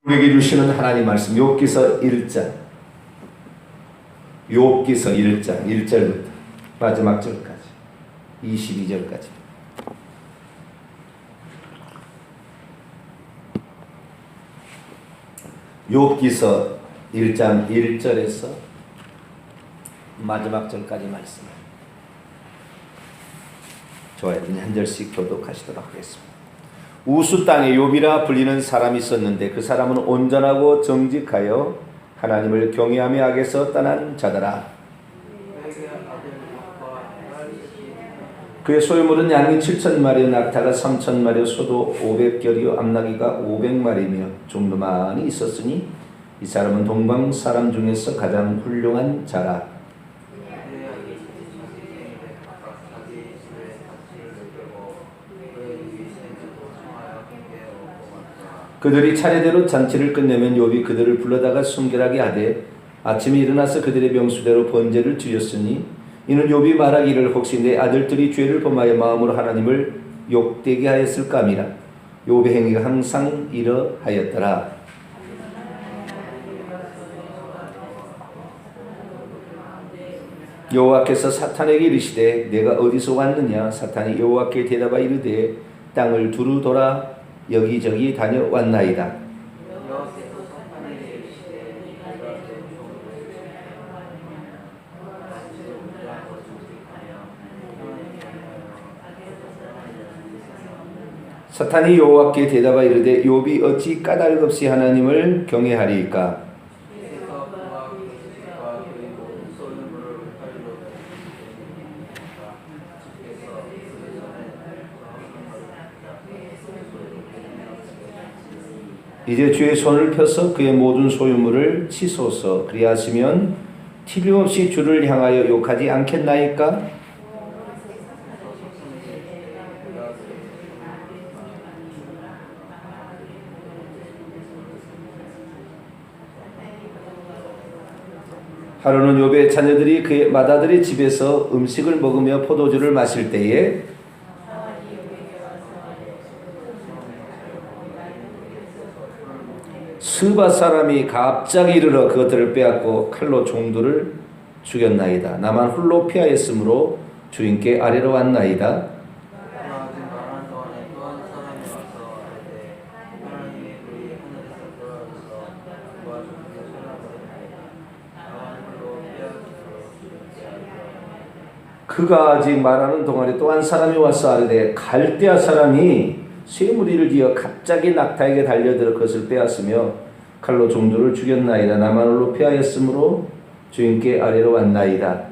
우리에게 주시는 하나님 말씀 욥기서 1장 1절부터 마지막 절까지 22절까지 욥기서 1장 1절에서 마지막 절까지 말씀을 좋아요. 한 절씩 교독하시도록 하겠습니다. 우수 땅에 욥이라 불리는 사람이 있었는데 그 사람은 온전하고 정직하여 하나님을 경외하며 악에서 떠난 자더라. 그의 소유물은 양이 7,000마리요 낙타가 3,000마리요 소도 500결이요 암나귀가 500마리며 종도 많이 있었으니 이 사람은 동방 사람 중에서 가장 훌륭한 자라. 그들이 차례대로 잔치를 끝내면 욥이 그들을 불러다가 순결하게 하되 아침에 일어나서 그들의 명수대로 번제를 드렸으니 이는 욥이 말하기를 혹시 내 아들들이 죄를 범하여 마음으로 하나님을 욕되게 하였을까 함이라. 욥의 행위가 항상 이러하였더라. 여호와께서 사탄에게 이르시되 내가 어디서 왔느냐. 사탄이 여호와께 대답하여 이르되 땅을 두루 돌아 여기저기 다녀왔나이다. 사탄이 여호와께 대답하여 이르되 욥이 어찌 까닭 없이 하나님을 경외하리이까. 이제 주의 손을 펴서 그의 모든 소유물을 치소서. 그리하시면 틀림없이 주를 향하여 욕하지 않겠나이까? 하루는 욥의 자녀들이 그의 맏아들의 집에서 음식을 먹으며 포도주를 마실 때에 스바 사람이 갑자기 이르러 그것들을 빼앗고 칼로 종들을 죽였나이다. 나만 홀로 피하였으므로 주인께 아뢰러 왔나이다. 그가 아직 말하는 동안에 또 한 사람이 와서 아뢰되 갈대아 사람이 쇠무리를 지어 갑자기 낙타에게 달려들어 그것을 빼앗으며 칼로 종들을 죽였나이다. 나만 홀로 피하였으므로 주인께 아뢰러 왔나이다.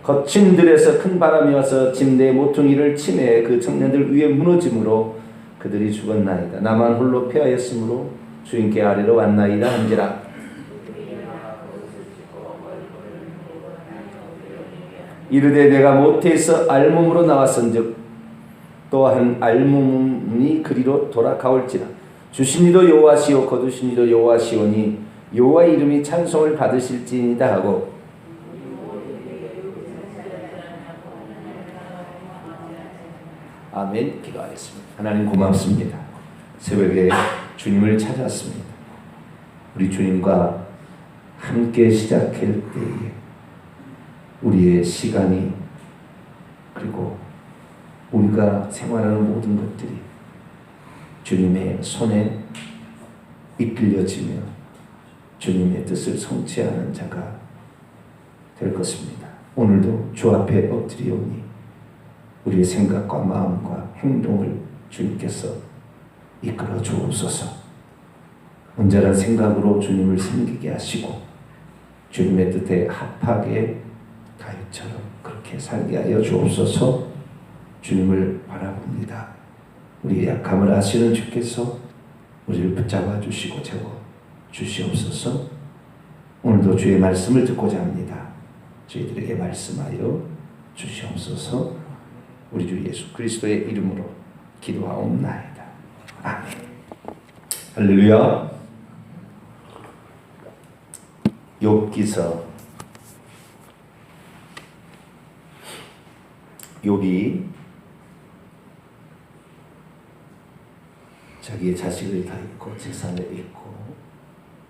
거친 들에서 큰 바람이 와서 침대의 모퉁이를 치매 그 청년들 위에 무너짐으로 그들이 죽었나이다. 나만 홀로 피하였으므로 주인께 아뢰러 왔나이다 한지라. 이르되 내가 모태에서 알몸으로 나왔은즉 또한 알몸이 그리로 돌아가올지라. 주신 이도 여호와시오 거두신 이도 여호와시오니 여호와 이름이 찬송을 받으실지니이다 하고 아멘. 기도하겠습니다. 하나님 고맙습니다. 새벽에 주님을 찾았습니다. 우리 주님과 함께 시작할 때에 우리의 시간이 그리고 우리가 생활하는 모든 것들이 주님의 손에 이끌려지며 주님의 뜻을 성취하는 자가 될 것입니다. 오늘도 주 앞에 엎드리오니 우리의 생각과 마음과 행동을 주님께서 이끌어 주옵소서. 온전한 생각으로 주님을 섬기게 하시고 주님의 뜻에 합하게 다윗처럼 그렇게 살게 하여 주옵소서. 주님을 바라봅니다. 우리의 약함을 아시는 주께서 우리를 붙잡아 주시고 채워 주시옵소서. 오늘도 주의 말씀을 듣고자 합니다. 저희들에게 말씀하여 주시옵소서. 우리 주 예수 그리스도의 이름으로 기도하옵나이다. 아멘. 할렐루야. 욥기서 욥이 자기의 자식을 다 잃고 재산을 잃고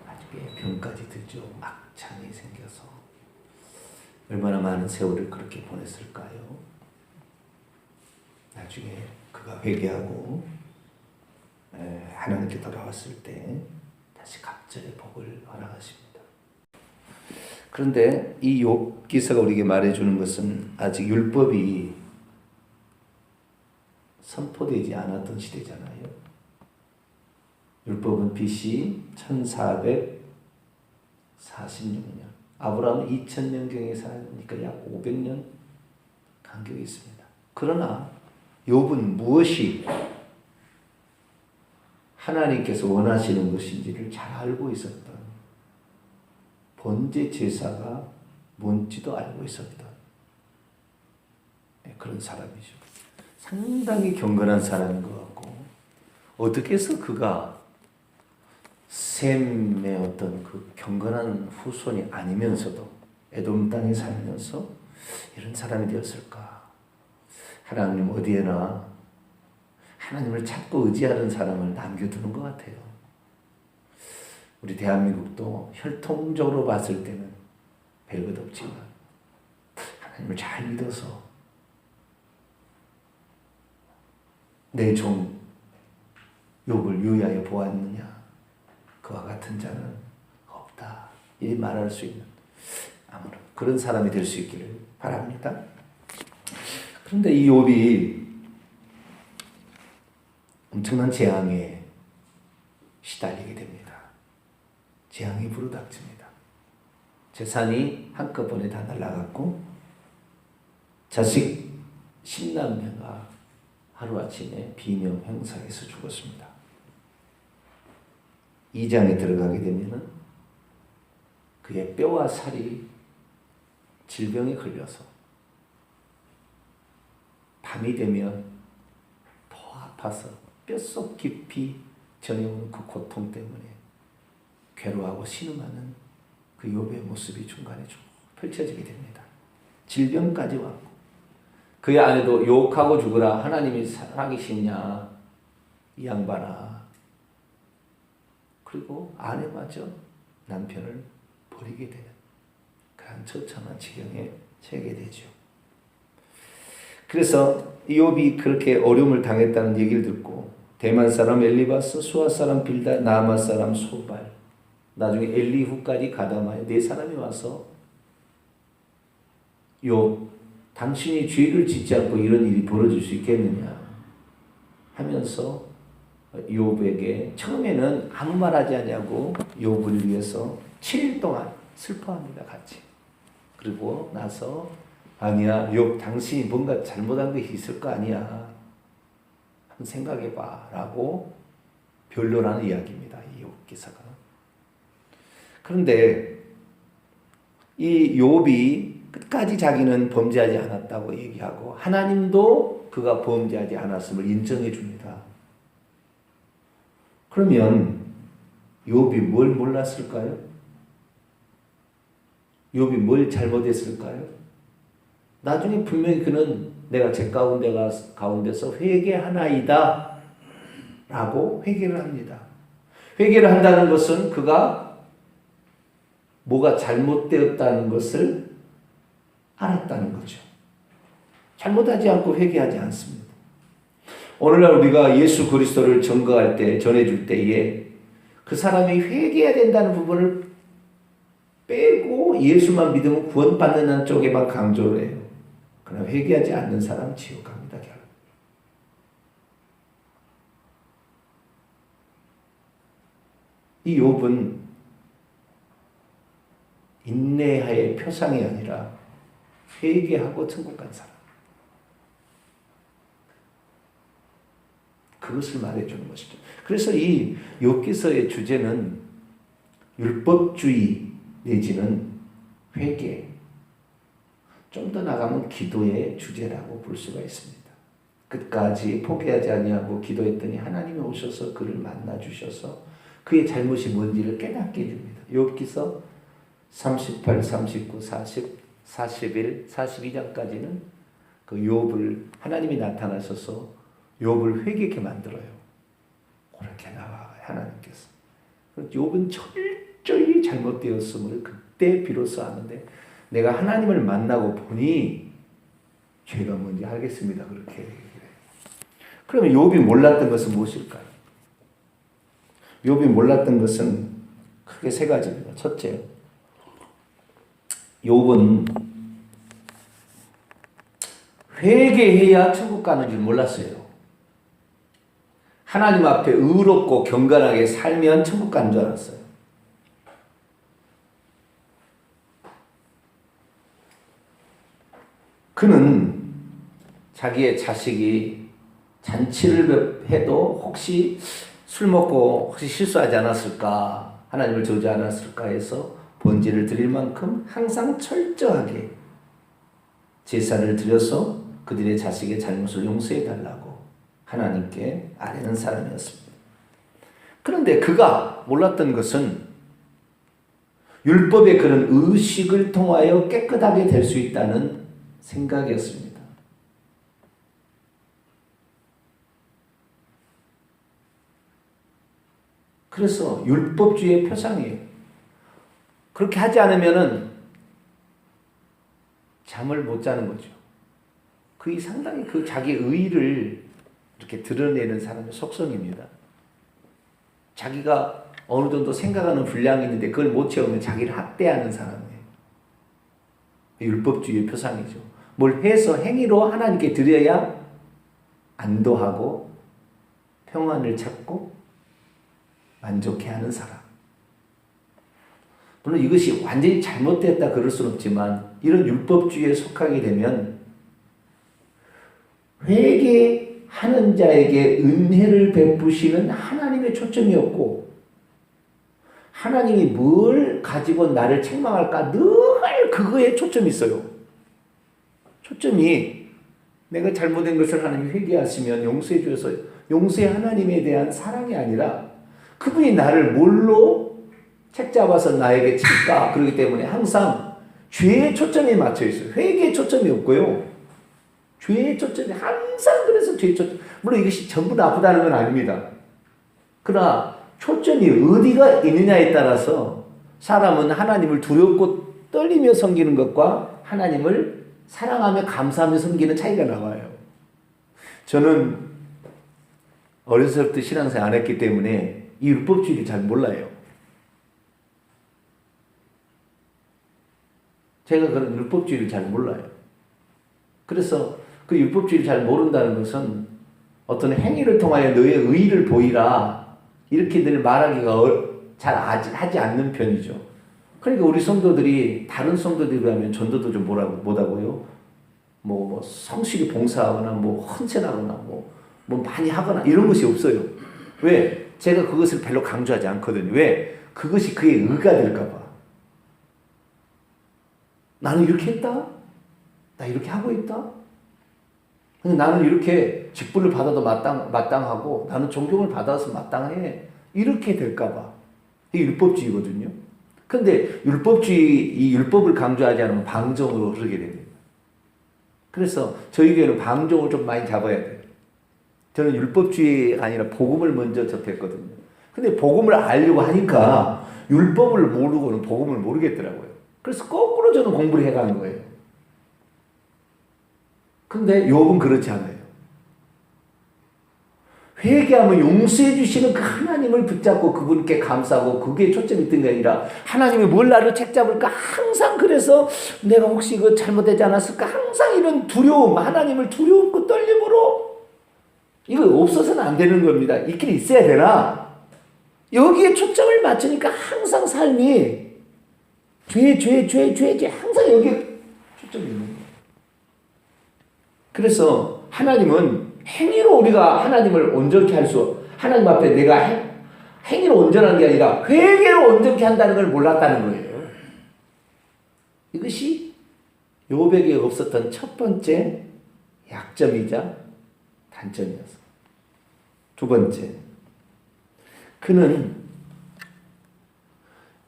나중에 병까지 들죠. 막장이 생겨서 얼마나 많은 세월을 그렇게 보냈을까요? 나중에 그가 회개하고 하나님께 돌아왔을 때 다시 갑절의 복을 허락하십니다. 그런데 이 욥기서가 우리에게 말해주는 것은 아직 율법이 선포되지 않았던 시대잖아요. 율법은 BC 1446년, 아브라함은 2000년경에 사니까 약 500년 간격이 있습니다. 그러나 욥은 무엇이 하나님께서 원하시는 것인지를 잘 알고 있었던, 번제 제사가 뭔지도 알고 있었던 그런 사람이죠. 상당히 경건한 사람인 것 같고, 어떻게 해서 그가 셈의 어떤 그 경건한 후손이 아니면서도 에돔 땅에 살면서 이런 사람이 되었을까? 하나님 어디에나 하나님을 찾고 의지하는 사람을 남겨두는 것 같아요. 우리 대한민국도 혈통적으로 봤을 때는 별것 없지만 하나님을 잘 믿어서 내 종 욥을 유의하여 보았느냐? 그와 같은 자는 없다. 이 말할 수 있는 아무런 그런 사람이 될 수 있기를 바랍니다. 그런데 이 욥이 엄청난 재앙에 시달리게 됩니다. 재앙이 불어닥칩니다. 재산이 한꺼번에 다 날아갔고 자식 10남매가 하루아침에 비명 행사에서 죽었습니다. 2장에 들어가게 되면 그의 뼈와 살이 질병에 걸려서 밤이 되면 더 아파서 뼛속 깊이 전해오는 그 고통 때문에 괴로워하고 신음하는 그 욥의 모습이 중간에 쭉 펼쳐지게 됩니다. 질병까지 왔고 그의 아내도 욕하고 죽으라, 하나님이 살아계시냐 이 양반아. 그리고 아내마저 남편을 버리게 되는 그런 처참한 지경에 처하게 되죠. 그래서 욥이 그렇게 어려움을 당했다는 얘기를 듣고 대만 사람 엘리바스, 수아 사람 빌다, 나아마 사람 소발, 나중에 엘리후까지 가담하여 4사람이 와서 욥, 당신이 죄를 짓지 않고 이런 일이 벌어질 수 있겠느냐 하면서 욥에게 처음에는 아무 말하지 않냐고 욥을 위해서 7일 동안 슬퍼합니다. 같이. 그리고 나서 아니야 욥 당신이 뭔가 잘못한 것이 있을 거 아니야. 한번 생각해봐 라고 변론하는 이야기입니다. 이 욥 기사가. 그런데 이 욥이 끝까지 자기는 범죄하지 않았다고 얘기하고 하나님도 그가 범죄하지 않았음을 인정해 줍니다. 그러면 욥이 뭘 몰랐을까요? 욥이 뭘 잘못했을까요? 나중에 분명히 그는 내가 제 가운데서 회개하나이다 라고 회개를 합니다. 회개를 한다는 것은 그가 뭐가 잘못되었다는 것을 알았다는 거죠. 잘못하지 않고 회개하지 않습니다. 오늘날 우리가 예수 그리스도를 증거할 때, 전해줄 때에 그 사람이 회개해야 된다는 부분을 빼고 예수만 믿으면 구원받는다는 쪽에만 강조를 해요. 그러나 회개하지 않는 사람 지옥 갑니다. 결국. 이 욥은 인내의 표상이 아니라 회개하고 천국 간 사람. 그것을 말해주는 것이죠. 그래서 이 욥기서의 주제는 율법주의 내지는 회개, 좀 더 나가면 기도의 주제라고 볼 수가 있습니다. 끝까지 포기하지 아니하고 기도했더니 하나님이 오셔서 그를 만나 주셔서 그의 잘못이 뭔지를 깨닫게 해줍니다. 욥기서 38, 39, 40, 41, 42장까지는 그 욥을 하나님이 나타나셔서 욥을 회개케 만들어요. 그렇게 나와 하나님께서. 욥은 철저히 잘못되었음을 그때 비로소 아는데 내가 하나님을 만나고 보니 죄가 뭔지 알겠습니다. 그렇게 얘기해요. 그러면 욥이 몰랐던 것은 무엇일까요? 욥이 몰랐던 것은 크게 세 가지입니다. 첫째, 욥은 회개해야 천국 가는 줄 몰랐어요. 하나님 앞에 의롭고 경건하게 살면 천국 가는 줄 알았어요. 그는 자기의 자식이 잔치를 해도 혹시 술 먹고 혹시 실수하지 않았을까, 하나님을 저주하지 않았을까 해서 번제를 드릴 만큼 항상 철저하게 제사를 드려서 그들의 자식의 잘못을 용서해 달라고 하나님께 아뢰는 사람이었습니다. 그런데 그가 몰랐던 것은 율법의 그런 의식을 통하여 깨끗하게 될 수 있다는 생각이었습니다. 그래서 율법주의의 표상이에요. 그렇게 하지 않으면은 잠을 못 자는 거죠. 그게 상당히 그 자기 의의를 이렇게 드러내는 사람의 속성입니다. 자기가 어느 정도 생각하는 분량이 있는데 그걸 못 채우면 자기를 학대하는 사람이에요. 율법주의의 표상이죠. 뭘 해서 행위로 하나님께 드려야 안도하고 평안을 찾고 만족해하는 사람. 물론 이것이 완전히 잘못됐다 그럴 수는 없지만 이런 율법주의에 속하게 되면 회개하는 자에게 은혜를 베푸시는 하나님의 초점이 없고 하나님이 뭘 가지고 나를 책망할까 늘 그거에 초점이 있어요. 초점이 내가 잘못된 것을 하나님이 회개하시면 용서해 주셔서 용서의 하나님에 대한 사랑이 아니라 그분이 나를 뭘로 책 잡아서 나에게 칠까? 그렇기 때문에 항상 죄의 초점이 맞춰 있어요. 회개의 초점이 없고요. 죄의 초점이 항상 그래서 죄의 초점. 물론 이것이 전부 나쁘다는 건 아닙니다. 그러나 초점이 어디가 있느냐에 따라서 사람은 하나님을 두렵고 떨리며 섬기는 것과 하나님을 사랑하며 감사하며 섬기는 차이가 나와요. 저는 어려서부터 신앙생활 안 했기 때문에 이 율법주의를 잘 몰라요. 제가 그런 율법주의를 잘 몰라요. 그래서 그 율법주의를 잘 모른다는 것은 어떤 행위를 통하여 너의 의의를 보이라 이렇게 늘 말하기가 잘 하지 않는 편이죠. 그러니까 우리 성도들이 다른 성도들에 비하면 전도도 좀 못하고요. 뭐 성실히 봉사하거나 뭐 헌신하거나 뭐 많이 하거나 이런 것이 없어요. 왜? 제가 그것을 별로 강조하지 않거든요. 왜? 그것이 그의 의가 될까 봐. 나는 이렇게 했다? 나 이렇게 하고 있다? 근데 나는 이렇게 직분을 받아도 마땅하고 나는 존경을 받아서 마땅해. 이렇게 될까 봐. 이게 율법주의거든요. 근데 이 율법을 강조하지 않으면 방종으로 흐르게 됩니다. 그래서 저희 교회는 방종을 좀 많이 잡아야 돼요. 저는 율법주의가 아니라 복음을 먼저 접했거든요. 근데 복음을 알려고 하니까 율법을 모르고는 복음을 모르겠더라고요. 그래서 거꾸로 저는 공부를 해가는 거예요. 근데 욥은 그렇지 않아요. 회개하면 용서해 주시는 그 하나님을 붙잡고 그분께 감사하고 그게 초점이 있던 게 아니라 하나님이 뭘 나를 책잡을까 항상 그래서 내가 혹시 이거 잘못되지 않았을까 항상 이런 두려움, 하나님을 두렵고 떨림으로 이거 없어서는 안 되는 겁니다. 있긴 있어야 되나? 여기에 초점을 맞추니까 항상 삶이 죄 항상 여기에 초점이 있는 거예요. 그래서 하나님은 행위로 우리가 하나님을 온전케 하나님 앞에 내가 행위로 온전한 게 아니라 회개로 온전케 한다는 걸 몰랐다는 거예요. 이것이 욥에게 없었던 첫 번째 약점이자 단점이었어요. 두 번째, 그는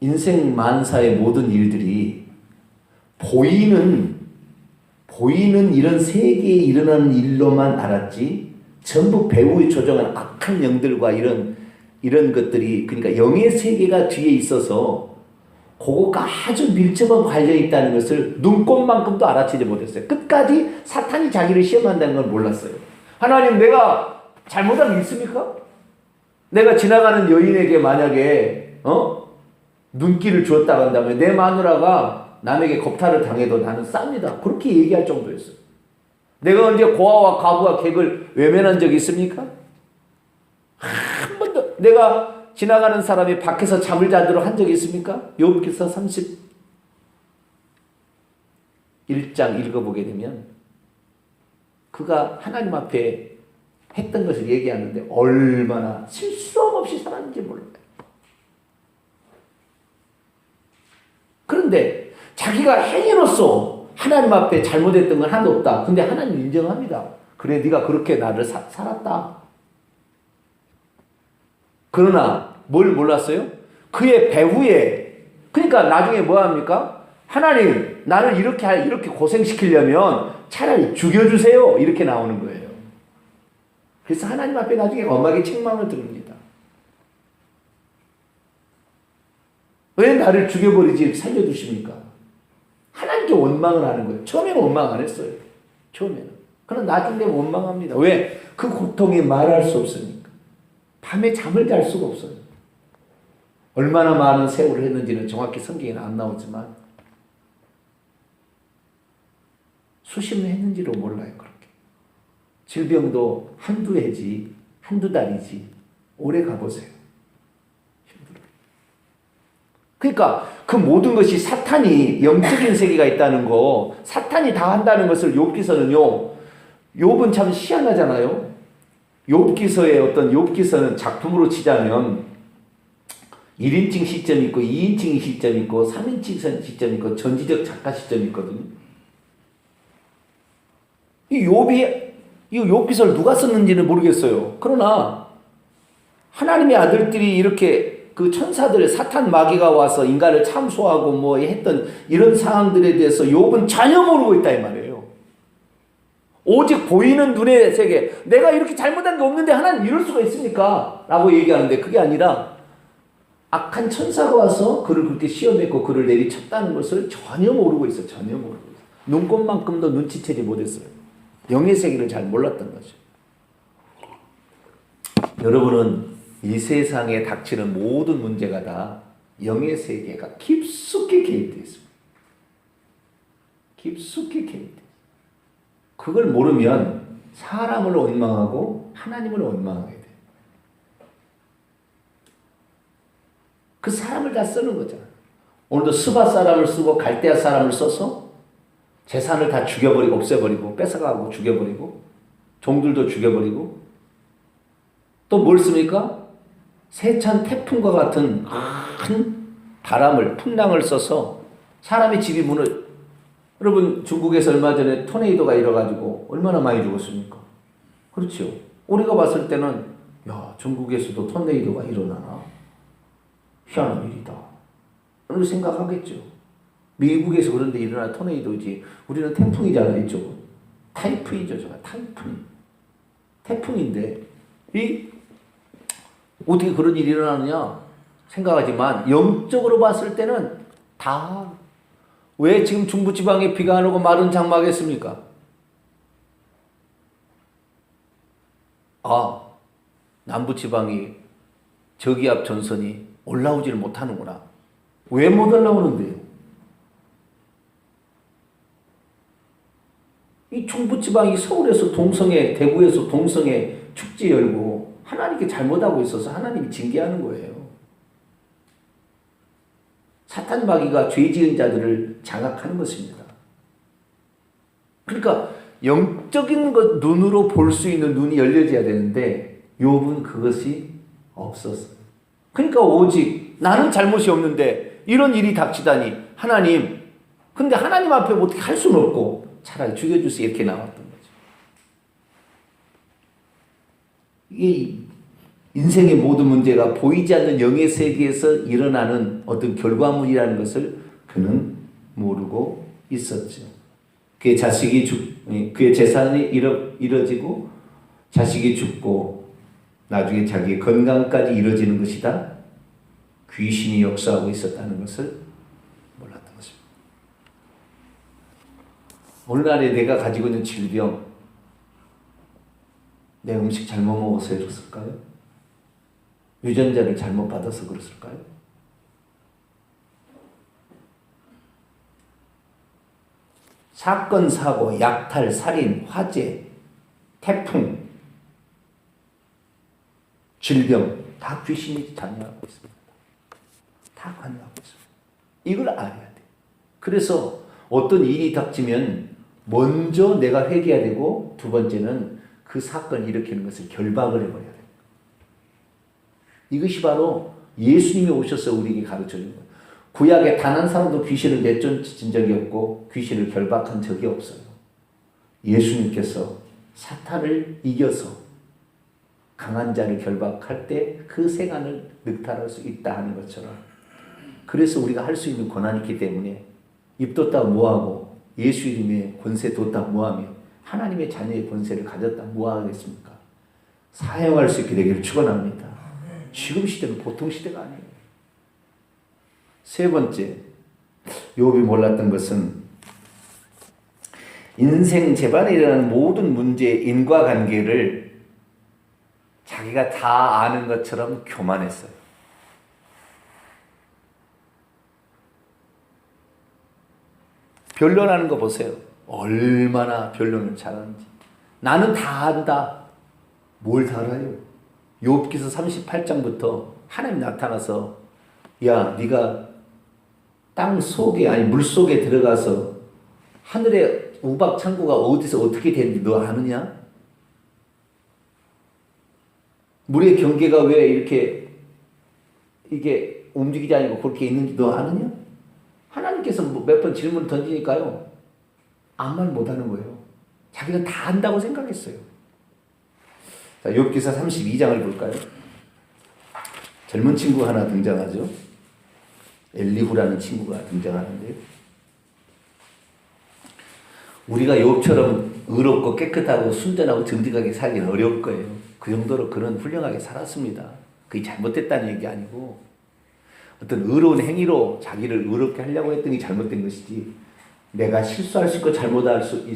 인생 만사의 모든 일들이 보이는 보이는 이런 세계에 일어나는 일로만 알았지 전부 배후에 조종한 악한 영들과 이런 것들이 그러니까 영의 세계가 뒤에 있어서 그거가 아주 밀접하게 관련있다는 것을 눈꼽만큼도 알아채지 못했어요. 끝까지 사탄이 자기를 시험한다는 걸 몰랐어요. 하나님 내가 잘못하면 있습니까? 내가 지나가는 여인에게 만약에 눈길을 주었다고 한다면 내 마누라가 남에게 겁탈을 당해도 나는 쌉니다. 그렇게 얘기할 정도였어요. 내가 언제 고아와 과부와 객을 외면한 적이 있습니까? 한 번도 내가 지나가는 사람이 밖에서 잠을 자도록 한 적이 있습니까? 욥기서 31장 읽어보게 되면 그가 하나님 앞에 했던 것을 얘기하는데 얼마나 실수함 없이 살았는지 몰라요. 그런데 자기가 행위로서 하나님 앞에 잘못했던 건 하나도 없다. 근데 하나님 인정합니다. 그래 네가 그렇게 나를 살았다. 그러나 뭘 몰랐어요? 그의 배후에 그러니까 나중에 뭐합니까? 하나님 나를 이렇게 고생시키려면 차라리 죽여주세요. 이렇게 나오는 거예요. 그래서 하나님 앞에 나중에 엄하게 책망을 들읍니다. 왜 나를 죽여버리지 살려주십니까? 하나님께 원망을 하는 거예요. 처음에는 원망 안 했어요. 처음에는. 그러나 나중에 원망합니다. 왜? 그 고통이 말할 수 없으니까. 밤에 잠을 잘 수가 없어요. 얼마나 많은 세월을 했는지는 정확히 성경에는 안 나오지만 수십 년 했는지도 몰라요. 그렇게. 질병도 한두 해지 한두 달이지 오래 가보세요. 그러니까 그 모든 것이 사탄이 영적인 세계가 있다는 거 사탄이 다 한다는 것을 욥기서는요. 욥은 참 희한하잖아요. 욥기서의 어떤 욥기서는 작품으로 치자면 1인칭 시점이 있고 2인칭 시점이 있고 3인칭 시점이 있고 전지적 작가 시점이 있거든요. 이 욥기서를 누가 썼는지는 모르겠어요. 그러나 하나님의 아들들이 이렇게 그 천사들 사탄 마귀가 와서 인간을 참소하고 뭐 했던 이런 상황들에 대해서 욥은 전혀 모르고 있다 이 말이에요. 오직 보이는 눈의 세계 내가 이렇게 잘못한 게 없는데 하나님 이럴 수가 있습니까? 라고 얘기하는데 그게 아니라 악한 천사가 와서 그를 그렇게 시험했고 그를 내리쳤다는 것을 전혀 모르고 있어요. 전혀 모르고 있어요. 눈꽃만큼도 눈치채지 못했어요. 영의 세계를 잘 몰랐던 거죠. 여러분은 이 세상에 닥치는 모든 문제가 다 영의 세계가 깊숙이 개입되어 있습니다. 깊숙이 개입되어 있습니다. 그걸 모르면 사람을 원망하고 하나님을 원망하게 돼요. 그 사람을 다 쓰는 거잖아요. 오늘도 스바 사람을 쓰고 갈대아 사람을 써서 재산을 다 죽여버리고 없애버리고 뺏어가고 죽여버리고 종들도 죽여버리고 또 뭘 씁니까? 세찬 태풍과 같은 큰 바람을 풍랑을 써서 사람의 집이 여러분 중국에서 얼마 전에 토네이도가 일어가지고 얼마나 많이 죽었습니까? 그렇죠. 우리가 봤을 때는 야 중국에서도 토네이도가 일어나나? 희한한 일이다. 이렇게 생각하겠죠. 미국에서 그런 데 일어나 토네이도지 우리는 태풍이잖아요. 이쪽은. 타이푼이죠. 태풍인데 어떻게 그런 일이 일어나느냐 생각하지만 영적으로 봤을 때는 다 왜 지금 중부지방에 비가 안 오고 마른 장마겠습니까? 남부지방이 저기압 전선이 올라오지를 못하는구나. 왜 못 올라오는데요? 이 중부지방이 서울에서 동성애, 대구에서 동성애 축제 열고 하나님께 잘못하고 있어서 하나님이 징계하는 거예요. 사탄 마귀가 죄 지은 자들을 장악하는 것입니다. 그러니까 영적인 것 눈으로 볼 수 있는 눈이 열려져야 되는데 욥은 그것이 없었어요. 그러니까 오직 나는 잘못이 없는데 이런 일이 닥치다니 하나님 근데 하나님 앞에 어떻게 할 수는 없고 차라리 죽여주세요 이렇게 나왔던 거죠. 이 인생의 모든 문제가 보이지 않는 영의 세계에서 일어나는 어떤 결과물이라는 것을 그는 모르고 있었죠. 그의 재산이 잃어지고 자식이 죽고 나중에 자기의 건강까지 잃어지는 것이다. 귀신이 역사하고 있었다는 것을 몰랐던 것입니다. 오늘날에 내가 가지고 있는 질병, 내 음식 잘못 먹어서 이랬을까요? 유전자를 잘못 받아서 그랬을까요? 사건, 사고, 약탈, 살인, 화재, 태풍, 질병 다 귀신이 관여하고 있습니다. 다 관여하고 있습니다. 이걸 알아야 돼. 그래서 어떤 일이 닥치면 먼저 내가 회개해야 되고 두 번째는 그 사건을 일으키는 것을 결박을 해버려야 돼. 이것이 바로 예수님이 오셔서 우리에게 가르쳐준 거예요. 구약에 단 한 사람도 귀신을 내쫓은 적이 없고 귀신을 결박한 적이 없어요. 예수님께서 사탄을 이겨서 강한 자를 결박할 때 그 생안을 늑탈할 수 있다 하는 것처럼, 그래서 우리가 할 수 있는 권한이 있기 때문에 입 뒀다고 뭐하고 예수 이름에 권세 뒀다고 뭐하며 하나님의 자녀의 권세를 가졌다고 뭐하겠습니까? 사용할 수 있게 되기를 축원합니다. 지금 시대는 보통 시대가 아니에요. 세 번째, 욥이 몰랐던 것은 인생 재반에 일어나는 모든 문제의 인과관계를 자기가 다 아는 것처럼 교만했어요. 변론하는 거 보세요. 얼마나 변론을 잘하는지. 나는 다 안다. 뭘 다 알아요? 욥기서 38장부터 하나님 나타나서 야, 네가 땅 속에 아니 물 속에 들어가서 하늘의 우박 창고가 어디서 어떻게 되는지 너 아느냐? 물의 경계가 왜 이게 움직이지 않고 그렇게 있는지 너 아느냐? 하나님께서 몇 번 질문을 던지니까요, 아무 말 못하는 거예요. 자기는 다 안다고 생각했어요. 자, 욥기서 32장을 볼까요? 젊은 친구 하나 등장하죠. 엘리후라는 친구가 등장하는데요. 우리가 욥처럼 의롭고 깨끗하고 순전하고 정직하게 살기는 어려울 거예요. 그 정도로 그는 훌륭하게 살았습니다. 그게 잘못됐다는 얘기 아니고 어떤 의로운 행위로 자기를 의롭게 하려고 했던 게 잘못된 것이지, 내가 실수할 수 있고 잘못할 수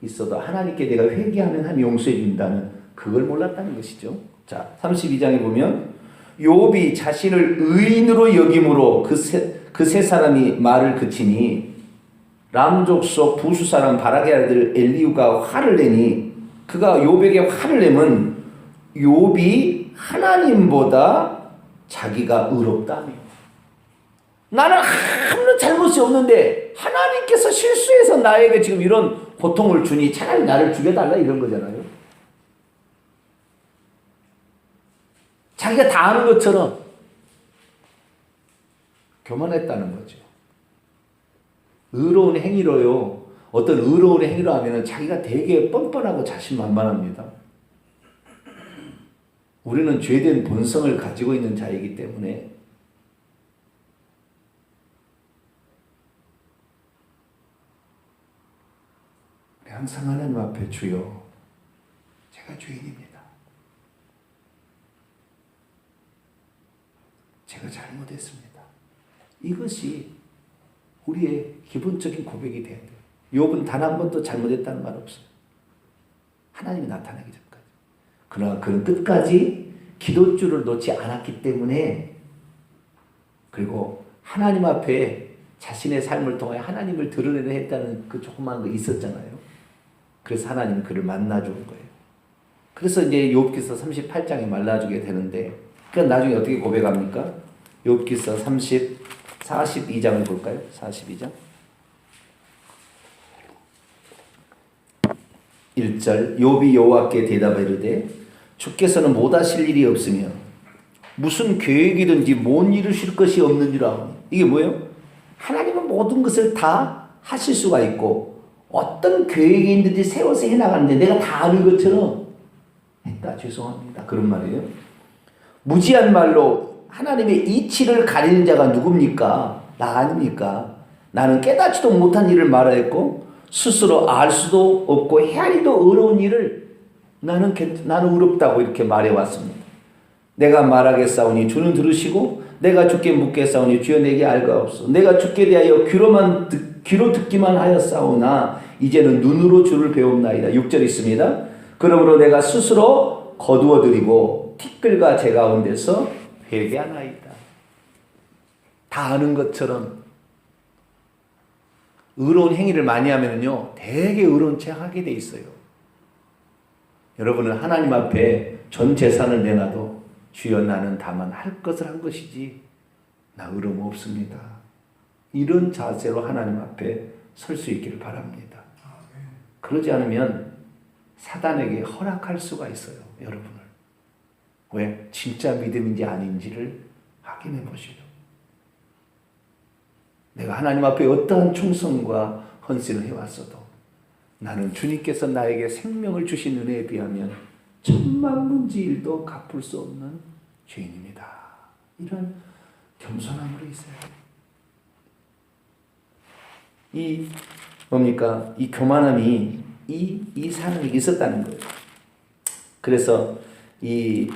있어도 하나님께 내가 회개하면 하나님이 용서해 준다는 그걸 몰랐다는 것이죠. 자, 32장에 보면 욥이 자신을 의인으로 여김으로 그 세 사람이 말을 그치니 람족 속 부수 사람 바락의 아들 엘리후가 화를 내니, 그가 욥에게 화를 내면 욥이 하나님보다 자기가 의롭다며. 나는 아무런 잘못이 없는데 하나님께서 실수해서 나에게 지금 이런 고통을 주니 차라리 나를 죽여달라 이런 거잖아요. 자기가 다 아는 것처럼 교만했다는 거죠. 의로운 행위로요, 어떤 의로운 행위로 하면 자기가 되게 뻔뻔하고 자신만만합니다. 우리는 죄된 본성을 가지고 있는 자이기 때문에 항상 하나님 앞에 주여, 제가 죄인입니다. 제가 잘못했습니다. 이것이 우리의 기본적인 고백이 돼야 돼요. 욥은 단 한 번도 잘못했다는 말 없어요. 하나님이 나타나기 전까지. 그러나 그는 끝까지 기도줄을 놓지 않았기 때문에, 그리고 하나님 앞에 자신의 삶을 통해 하나님을 드러내려 했다는 그 조그만 거 있었잖아요. 그래서 하나님은 그를 만나주는 거예요. 그래서 이제 욥기서 38장에 만나주게 되는데, 그러니까 나중에 어떻게 고백합니까? 욥기서 42장을 볼까요? 42장 1절, 욥이 여호와께 대답하여 이르되 주께서는 못하실 일이 없으며 무슨 계획이든지 못 이루실 것이 없는 줄 아오니. 이게 뭐예요? 하나님은 모든 것을 다 하실 수가 있고 어떤 계획이 있는지 세워서 해나가는데 내가 다 아는 것처럼 했다. 죄송합니다. 그런 말이에요. 무지한 말로 하나님의 이치를 가리는 자가 누굽니까? 나 아닙니까? 나는 깨닫지도 못한 일을 말하였고 스스로 알 수도 없고 헤아리도 어려운 일을 나는 의롭다고 이렇게 말해왔습니다. 내가 말하겠사오니 주는 들으시고 내가 주께 묻겠사오니 주여 내게 알가옵소. 내가 주께 대하여 귀로 듣기만 하였사오나 이제는 눈으로 주를 배웁나이다. 6절 있습니다. 그러므로 내가 스스로 거두어드리고 티끌과 제 가운데서 회개하나이다. 다 아는 것처럼 의로운 행위를 많이 하면요 되게 의로운 체 하게 돼 있어요. 여러분은 하나님 앞에 전 재산을 내놔도 주여 나는 다만 할 것을 한 것이지 나 의로움 없습니다. 이런 자세로 하나님 앞에 설 수 있기를 바랍니다. 그러지 않으면 사단에게 허락할 수가 있어요. 여러분을. 왜? 진짜 믿음인지 아닌지를 확인해 보시죠. 내가 하나님 앞에 어떠한 충성과 헌신을 해왔어도 나는 주님께서 나에게 생명을 주신 은혜에 비하면 천만분지일도 갚을 수 없는 죄인입니다. 이런 겸손함으로 있어요. 이 뭡니까? 이 교만함이 이 사람이 있었다는 거예요. 그래서 이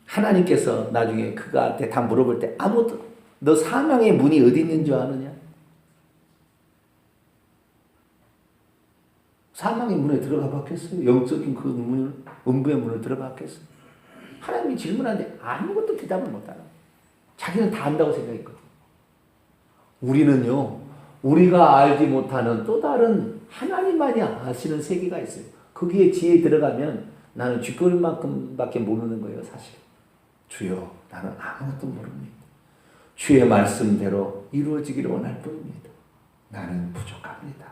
하나님께서 나중에 그가한테 다 물어볼 때 아무도 너 사망의 문이 어디 있는 줄 아느냐? 사망의 문에 들어가 봤겠어요? 영적인 그 문을, 음부의 문을 들어가 봤겠어요? 하나님이 질문하는데 아무것도 대답을 못하는 자기는 다 안다고 생각했거든요. 우리는요, 우리가 알지 못하는 또 다른 하나님만이 아시는 세계가 있어요. 거기에 지혜에 들어가면 나는 쥐꼬리만큼밖에 모르는 거예요, 사실. 주여, 나는 아무것도 모릅니다. 주의 말씀대로 이루어지기를 원할 뿐입니다. 나는 부족합니다.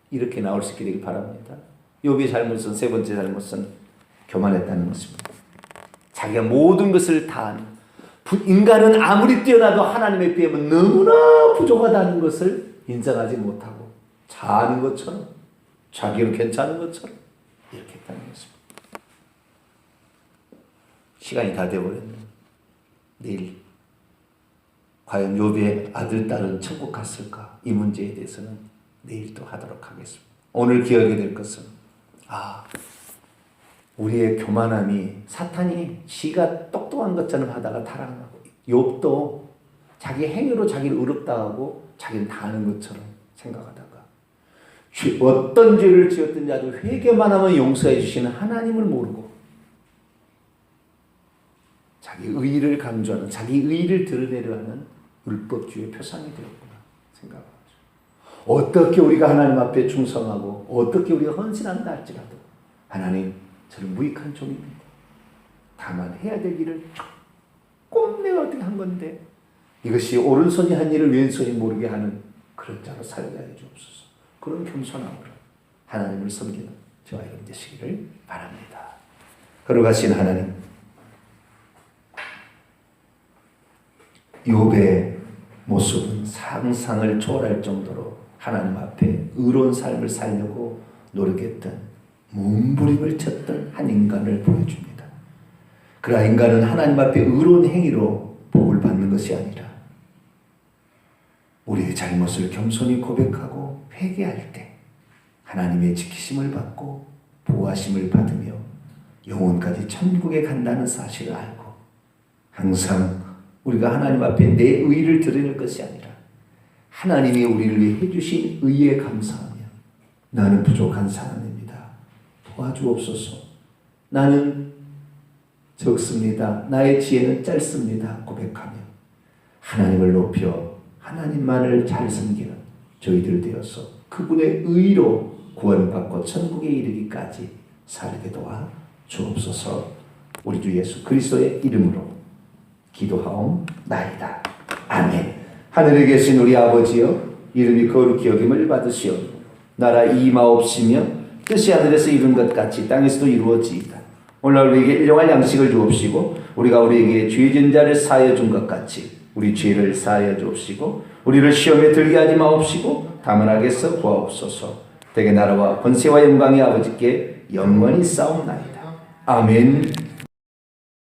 이렇게 나올 수 있게 되길 바랍니다. 욥의 잘못은 세 번째 잘못은 교만했다는 것입니다. 자기가 모든 것을 다 아는 인간은 아무리 뛰어나도 하나님에 비하면 너무나 부족하다는 것을 인정하지 못하고 자아는 것처럼 자기는 괜찮은 것처럼 이렇게 했다는 것입니다. 시간이 다 되어버렸네요. 내일 과연 욥의 아들, 딸은 천국 갔을까? 이 문제에 대해서는 내일 또 하도록 하겠습니다. 오늘 기억해야 될 것은 우리의 교만함이 사탄이 지가 똑똑한 것처럼 하다가 타락하고 욥도 자기 행위로 자기를 의롭다 하고 자기는 다 아는 것처럼 생각하다가 어떤 죄를 지었든지 아주 회개만 하면 용서해 주시는 하나님을 모르고 자기 의의를 강조하는 자기 의의를 드러내려 하는 율법주의 표상이 되었구나 생각합니다. 어떻게 우리가 하나님 앞에 충성하고 어떻게 우리가 헌신한다 할지라도 하나님 저는 무익한 종입니다. 다만 해야 될 일을 꼭 내가 어떻게 한 건데 이것이 오른손이 한 일을 왼손이 모르게 하는 그런 자로 살게 하여 주옵소서. 그런 겸손함으로 하나님을 섬기는 저와 여러분 되시기를 바랍니다. 거룩하신 하나님, 욥의 모습은 상상을 초월할 정도로 하나님 앞에 의로운 삶을 살려고 노력했던 몸부림을 쳤던 한 인간을 보여줍니다. 그러나 인간은 하나님 앞에 의로운 행위로 복을 받는 것이 아니라 우리의 잘못을 겸손히 고백하고 회개할 때 하나님의 지키심을 받고 보호하심을 받으며 영혼까지 천국에 간다는 사실을 알고 항상 우리가 하나님 앞에 내 의의를 드러낼 것이 아니라 하나님이 우리를 위해 해주신 의에 감사하며 나는 부족한 사람입니다. 도와주옵소서. 나는 적습니다. 나의 지혜는 짧습니다. 고백하며 하나님을 높여 하나님만을 잘 섬기는 저희들 되어서 그분의 의로 구원받고 천국에 이르기까지 살게 도와 주옵소서. 우리 주 예수 그리스도의 이름으로 기도하옵나이다. 아멘. 하늘에 계신 우리 아버지여, 이름이 거룩히 여김을 받으시오. 나라 임하옵시며 뜻이 하늘에서 이룬 것 같이 땅에서도 이루어지이다. 오늘 우리에게 일용할 양식을 주옵시고 우리가 우리에게 죄진 자를 사하여 준 것 같이 우리 죄를 사하여 주옵시고 우리를 시험에 들게 하지 마옵시고 다만 악에서 구하옵소서. 대개 나라와 권세와 영광이 아버지께 영원히 싸움나이다. 아멘.